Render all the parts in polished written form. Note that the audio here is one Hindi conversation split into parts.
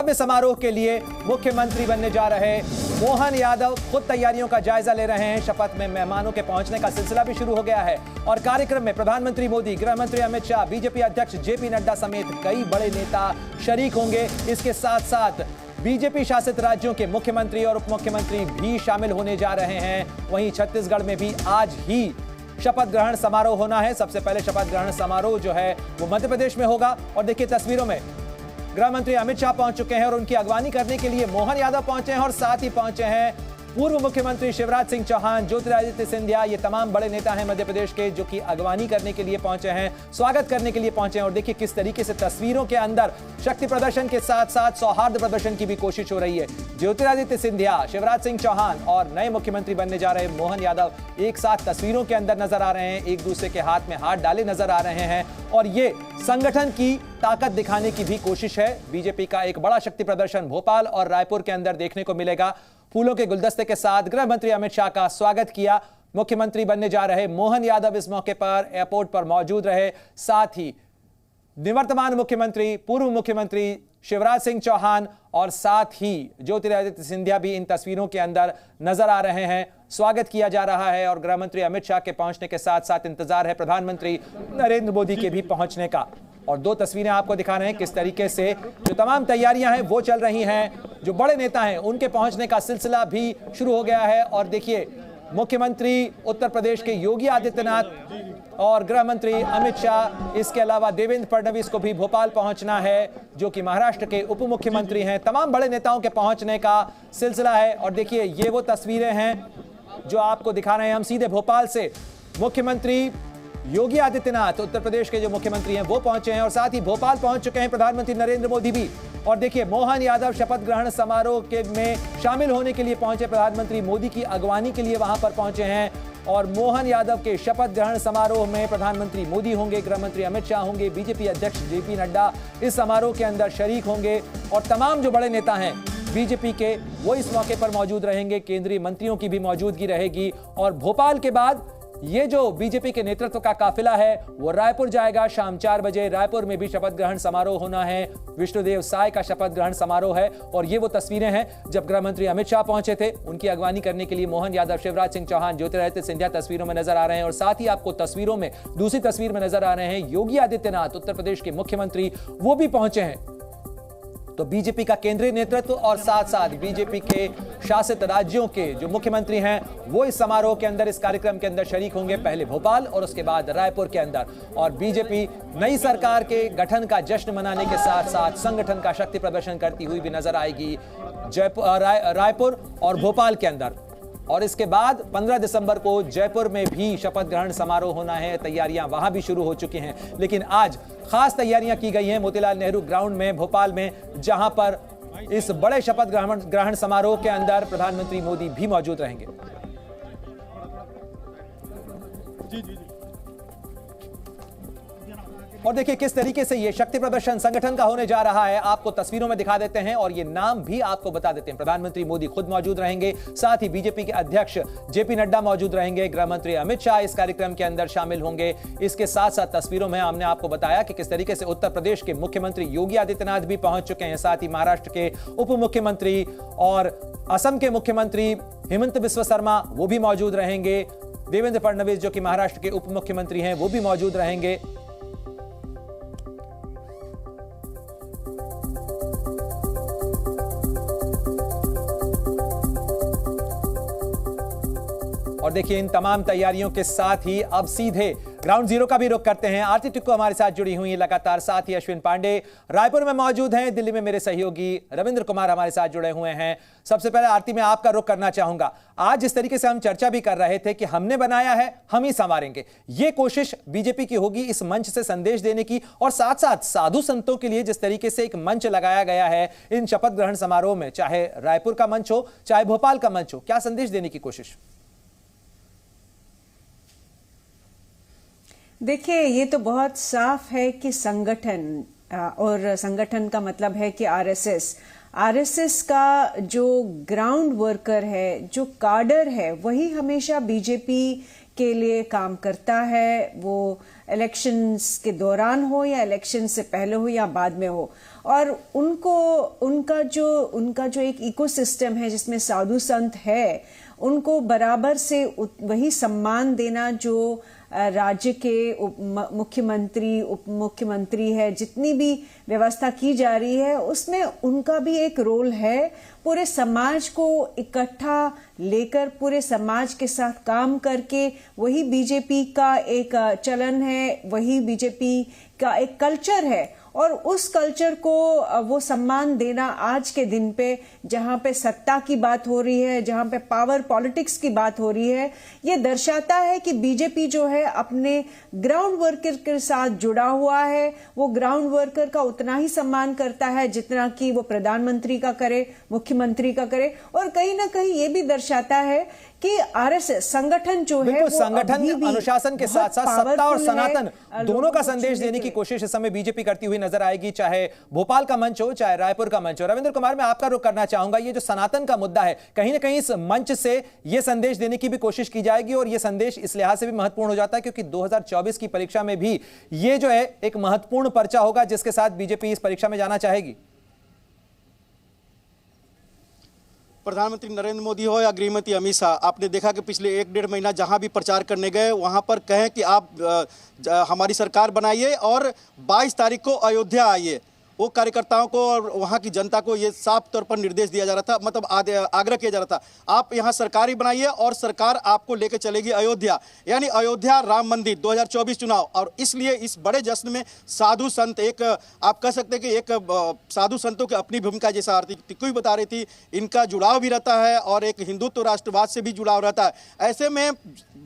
भव्य समारोह के लिए मुख्यमंत्री बनने जा रहे मोहन यादव खुद तैयारियों का जायजा ले रहे हैं। शपथ में मेहमानों के पहुंचने का सिलसिला भी शुरू हो गया है और कार्यक्रम में प्रधानमंत्री मोदी, गृह मंत्री अमित शाह, बीजेपी अध्यक्ष जेपी नड्डा समेत कई बड़े नेता शरीक होंगे। इसके साथ साथ बीजेपी शासित राज्यों के मुख्यमंत्री और उप मुख्यमंत्री भी शामिल होने जा रहे हैं। वहीं छत्तीसगढ़ में भी आज ही शपथ ग्रहण समारोह होना है। सबसे पहले शपथ ग्रहण समारोह जो है वो मध्य प्रदेश में होगा और देखिए तस्वीरों में गृह मंत्री अमित शाह पहुंच चुके हैं और उनकी अगवानी करने के लिए मोहन यादव पहुंचे हैं और साथ ही पहुंचे हैं पूर्व मुख्यमंत्री शिवराज सिंह चौहान, ज्योतिरादित्य सिंधिया। ये तमाम बड़े नेता हैं मध्य प्रदेश के जो कि अगवानी करने के लिए पहुंचे हैं, स्वागत करने के लिए पहुंचे हैं। और देखिए किस तरीके से तस्वीरों के अंदर शक्ति प्रदर्शन के साथ साथ सौहार्द प्रदर्शन की भी कोशिश हो रही है। ज्योतिरादित्य सिंधिया, शिवराज सिंह चौहान और नए मुख्यमंत्री बनने जा रहे मोहन यादव एक साथ तस्वीरों के अंदर नजर आ रहे हैं, एक दूसरे के हाथ में हाथ डाले नजर आ रहे हैं और ये संगठन की ताकत दिखाने की भी कोशिश है। बीजेपी का एक बड़ा शक्ति प्रदर्शन भोपाल और रायपुर के अंदर देखने को मिलेगा। फूलों के गुलदस्ते के साथ गृह मंत्री अमित शाह का स्वागत किया। मुख्यमंत्री बनने जा रहे मोहन यादव इस मौके पर एयरपोर्ट पर मौजूद रहे। साथ ही निवर्तमान मुख्यमंत्री, पूर्व मुख्यमंत्री शिवराज सिंह चौहान और साथ ही ज्योतिरादित्य सिंधिया भी इन तस्वीरों के अंदर नजर आ रहे हैं। स्वागत किया जा रहा है और गृह मंत्री अमित शाह के पहुंचने के साथ साथ इंतजार है प्रधानमंत्री नरेंद्र मोदी के भी पहुंचने का। और दो तस्वीरें आपको दिखा रहे हैं किस तरीके से जो तमाम तैयारियां हैं वो चल रही हैं। जो बड़े नेता हैं उनके पहुंचने का सिलसिला भी शुरू हो गया है और देखिए मुख्यमंत्री उत्तर प्रदेश के योगी आदित्यनाथ और गृह मंत्री अमित शाह, इसके अलावा देवेंद्र फडणवीस को भी भोपाल पहुंचना है जो कि महाराष्ट्र के उप मुख्यमंत्री हैं। तमाम बड़े नेताओं के पहुंचने का सिलसिला है और देखिए ये वो तस्वीरें हैं जो आपको दिखा रहे हैं हम सीधे भोपाल से। मुख्यमंत्री योगी आदित्यनाथ, उत्तर प्रदेश के जो मुख्यमंत्री हैं वो पहुंचे हैं और साथ ही भोपाल पहुंच चुके हैं प्रधानमंत्री नरेंद्र मोदी भी। और देखिए मोहन यादव शपथ ग्रहण समारोह के में शामिल होने के लिए पहुंचे, प्रधानमंत्री मोदी की अगवानी के लिए वहां पर पहुंचे हैं और मोहन यादव के शपथ ग्रहण समारोह में प्रधानमंत्री मोदी होंगे, गृह मंत्री अमित शाह होंगे, बीजेपी अध्यक्ष जेपी नड्डा इस समारोह के अंदर शरीक होंगे और तमाम जो बड़े नेता हैं बीजेपी के वो इस मौके पर मौजूद रहेंगे। केंद्रीय मंत्रियों की भी मौजूदगी रहेगी और भोपाल के बाद ये जो बीजेपी के नेतृत्व का काफिला है वो रायपुर जाएगा। शाम 4 बजे रायपुर में भी शपथ ग्रहण समारोह होना है। विष्णुदेव साय का शपथ ग्रहण समारोह है और ये वो तस्वीरें हैं जब गृह मंत्री अमित शाह पहुंचे थे। उनकी अगवानी करने के लिए मोहन यादव, शिवराज सिंह चौहान, ज्योतिरादित्य सिंधिया तस्वीरों में नजर आ रहे हैं और साथ ही आपको तस्वीरों में दूसरी तस्वीर में नजर आ रहे हैं योगी आदित्यनाथ, उत्तर प्रदेश के मुख्यमंत्री, वो भी पहुंचे हैं। तो बीजेपी का केंद्रीय नेतृत्व और साथ साथ बीजेपी के शासित राज्यों के जो मुख्यमंत्री हैं वो इस समारोह के अंदर, इस कार्यक्रम के अंदर शरीक होंगे, पहले भोपाल और उसके बाद रायपुर के अंदर। और बीजेपी नई सरकार के गठन का जश्न मनाने के साथ साथ संगठन का शक्ति प्रदर्शन करती हुई भी नजर आएगी रायपुर और भोपाल के अंदर। और इसके बाद 15 दिसंबर को जयपुर में भी शपथ ग्रहण समारोह होना है। तैयारियां वहां भी शुरू हो चुकी हैं लेकिन आज खास तैयारियां की गई हैं मोतीलाल नेहरू ग्राउंड में भोपाल में, जहां पर इस बड़े शपथ ग्रहण समारोह के अंदर प्रधानमंत्री मोदी भी मौजूद रहेंगे। और देखिए किस तरीके से ये शक्ति प्रदर्शन संगठन का होने जा रहा है, आपको तस्वीरों में दिखा देते हैं और ये नाम भी आपको बता देते हैं। प्रधानमंत्री मोदी खुद मौजूद रहेंगे, साथ ही बीजेपी के अध्यक्ष जेपी नड्डा मौजूद रहेंगे, गृह मंत्री अमित शाह इस कार्यक्रम के अंदर शामिल होंगे। इसके साथ साथ तस्वीरों में हमने आपको बताया कि किस तरीके से उत्तर प्रदेश के मुख्यमंत्री योगी आदित्यनाथ भी पहुंच चुके हैं, साथ ही महाराष्ट्र के उप मुख्यमंत्री और असम के मुख्यमंत्री हेमंत बिस्वा शर्मा वो भी मौजूद रहेंगे। देवेंद्र फडणवीस जो कि महाराष्ट्र के उप मुख्यमंत्री हैं वो भी मौजूद रहेंगे। और देखिए इन तमाम तैयारियों के साथ ही अब सीधे ग्राउंड जीरो का भी रुख करते हैं। आरती टिक्को हमारे साथ जुड़ी हुई है लगातार, साथ ही अश्विन पांडे रायपुर में मौजूद हैं, दिल्ली में मेरे सहयोगी रविंद्र कुमार हमारे साथ जुड़े हुए हैं। सबसे पहले आरती में आपका रुख करना चाहूंगा। आज जिस तरीके से हम चर्चा भी कर रहे थे कि हमने बनाया है हम ही संवारेंगे, ये कोशिश बीजेपी की होगी इस मंच से संदेश देने की और साथ साथ साधु संतों के लिए जिस तरीके से एक मंच लगाया गया है इन शपथ ग्रहण समारोह में, चाहे रायपुर का मंच हो चाहे भोपाल का मंच हो, क्या संदेश देने की कोशिश? देखिए ये तो बहुत साफ है कि संगठन, और संगठन का मतलब है कि आरएसएस का जो ग्राउंड वर्कर है, जो काडर है, वही हमेशा बीजेपी के लिए काम करता है, वो इलेक्शंस के दौरान हो या इलेक्शन से पहले हो या बाद में हो। और उनका जो एक इकोसिस्टम है जिसमें साधु संत है, उनको बराबर से वही सम्मान देना जो राज्य के मुख्यमंत्री, उप मुख्यमंत्री है, जितनी भी व्यवस्था की जा रही है उसमें उनका भी एक रोल है। पूरे समाज को इकट्ठा लेकर, पूरे समाज के साथ काम करके, वही बीजेपी का एक चलन है, वही बीजेपी का एक कल्चर है। और उस कल्चर को वो सम्मान देना आज के दिन पे, जहां पे सत्ता की बात हो रही है, जहां पे पावर पॉलिटिक्स की बात हो रही है, ये दर्शाता है कि बीजेपी जो है अपने ग्राउंड वर्कर के साथ जुड़ा हुआ है। वो ग्राउंड वर्कर का उतना ही सम्मान करता है जितना कि वो प्रधानमंत्री का करे, मुख्यमंत्री का करे। और कहीं ना कहीं ये भी दर्शाता है कि आरएसएस संगठन जो है, वो संगठन अनुशासन के साथ साथ सत्ता और सनातन दोनों का संदेश देने की कोशिश इस समय बीजेपी करती हुई नजर आएगी, चाहे भोपाल का मंच हो, चाहे रायपुर का मंच हो। रविंद्र कुमार, मैं आपका रुख करना चाहूंगा, ये जो सनातन का मुद्दा है, कहीं ना कहीं इस मंच से यह संदेश देने की भी कोशिश की जाएगी, और यह संदेश इस लिहाज से भी महत्वपूर्ण हो जाता है क्योंकि 2024 की परीक्षा में भी यह जो है एक महत्वपूर्ण पर्चा होगा जिसके साथ बीजेपी इस परीक्षा में जाना चाहेगी। प्रधानमंत्री नरेंद्र मोदी हो या गृहमंत्री अमित शाह, आपने देखा कि पिछले 1-1.5 महीना जहां भी प्रचार करने गए वहां पर कहें कि आप हमारी सरकार बनाइए और 22 तारीख को अयोध्या आइए। वो कार्यकर्ताओं को और वहाँ की जनता को ये साफ तौर पर निर्देश दिया जा रहा था, मतलब आग्रह किया जा रहा था, आप यहाँ सरकार ही बनाइए और सरकार आपको लेकर चलेगी अयोध्या, यानी अयोध्या राम मंदिर 2024 चुनाव। और इसलिए इस बड़े जश्न में साधु संत, एक आप कह सकते हैं कि एक साधु संतों की अपनी भूमिका, जैसा आरती टिक्कू बता रही थी, इनका जुड़ाव भी रहता है और एक हिंदुत्व राष्ट्रवाद से भी जुड़ाव रहता है। ऐसे में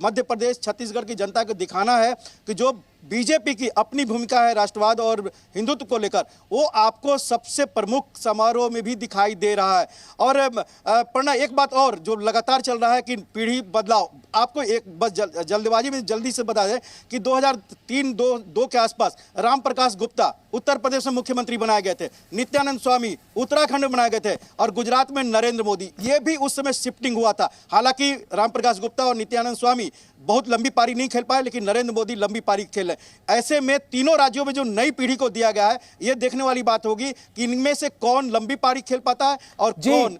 मध्य प्रदेश, छत्तीसगढ़ की जनता को दिखाना है कि जो बीजेपी की अपनी भूमिका है राष्ट्रवाद और हिंदुत्व को लेकर, वो आपको सबसे प्रमुख समारोह में भी दिखाई दे रहा है। और प्रणा, एक बात और जो लगातार चल रहा है कि पीढ़ी बदलाव, आपको एक बस जल्दबाजी में जल्दी से बता दें कि 2003-2 के आसपास राम प्रकाश गुप्ता उत्तर प्रदेश में मुख्यमंत्री बनाए गए थे, नित्यानंद स्वामी उत्तराखंड में बनाए गए थे, और गुजरात में नरेंद्र मोदी। ये भी उस समय शिफ्टिंग हुआ था। हालांकि राम प्रकाश गुप्ता और नित्यानंद स्वामी बहुत लंबी पारी नहीं खेल पाए, लेकिन नरेंद्र मोदी लंबी पारी खेले। ऐसे में तीनों राज्यों में जो नई पीढ़ी को दिया गया है, ये देखने वाली बात होगी कि इनमें से कौन लंबी पारी खेल पाता है और कौन।